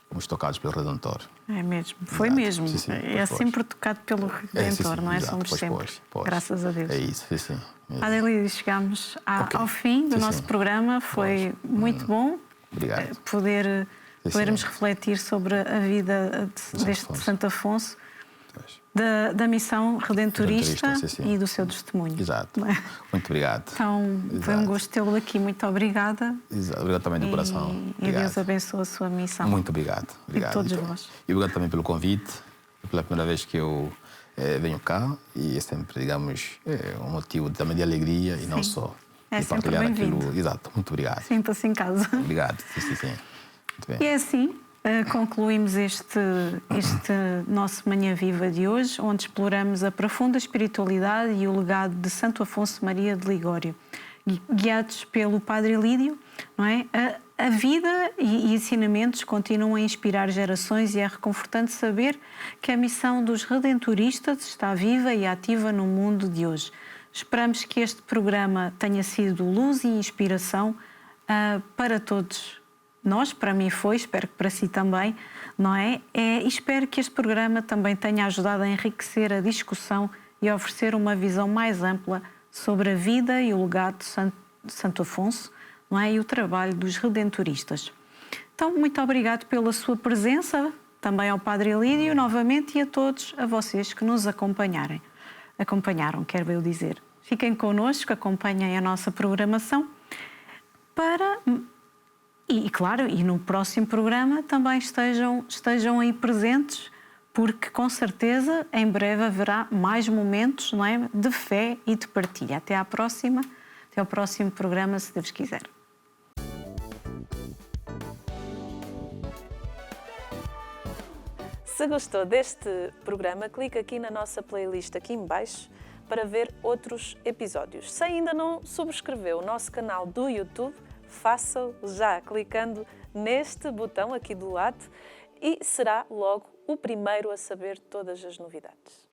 fomos tocados pelo Redentor. É mesmo, foi Exato. mesmo. Sim, sim, É foi. sempre tocado pelo Redentor, não é? Exato. Somos sempre. Graças a Deus. É isso, sim. Padre Lídio, chegamos Ok. ao fim do Sim, nosso sim. programa. Foi muito bom Obrigado. podermos refletir sobre a vida deste Afonso. Santo Afonso, Pois. da missão redentorista Redentorista, sim. e do seu testemunho. Exato. Não é? Muito obrigado. Então, foi um Exato. gosto tê-lo aqui. Muito obrigada. Exato. Obrigado também do coração. E Obrigado. Deus abençoe a sua missão. Muito obrigado. Obrigado. todos Então, vós. E obrigado também pelo convite. É pela primeira vez que eu venho cá e é sempre, digamos, um motivo também de alegria e não só. É de sempre partilhar bem-vindo. aquilo. Exato. Muito obrigado. Sinta-se em casa. Obrigado. Sim. Muito bem. E é assim, concluímos este nosso Manhã Viva de hoje, onde exploramos a profunda espiritualidade e o legado de Santo Afonso Maria de Ligório. Guiados pelo Padre Lídio, não é? A vida e ensinamentos continuam a inspirar gerações e é reconfortante saber que a missão dos redentoristas está viva e ativa no mundo de hoje. Esperamos que este programa tenha sido luz e inspiração para todos nós. Para mim foi, espero que para si também, não é? E espero que este programa também tenha ajudado a enriquecer a discussão e a oferecer uma visão mais ampla sobre a vida e o legado de Santo Afonso, não é? E o trabalho dos redentoristas. Então, muito obrigado pela sua presença, também ao Padre Lídio, novamente, e a todos a vocês que nos acompanharam, quero eu dizer. Fiquem connosco, acompanhem a nossa programação e claro, e no próximo programa também estejam aí presentes, porque com certeza em breve haverá mais momentos, não é, de fé e de partilha. Até ao próximo programa, se Deus quiser. Se gostou deste programa, clique aqui na nossa playlist aqui em baixo para ver outros episódios. Se ainda não subscreveu o nosso canal do YouTube, faça-o já clicando neste botão aqui do lado e será logo o primeiro a saber todas as novidades.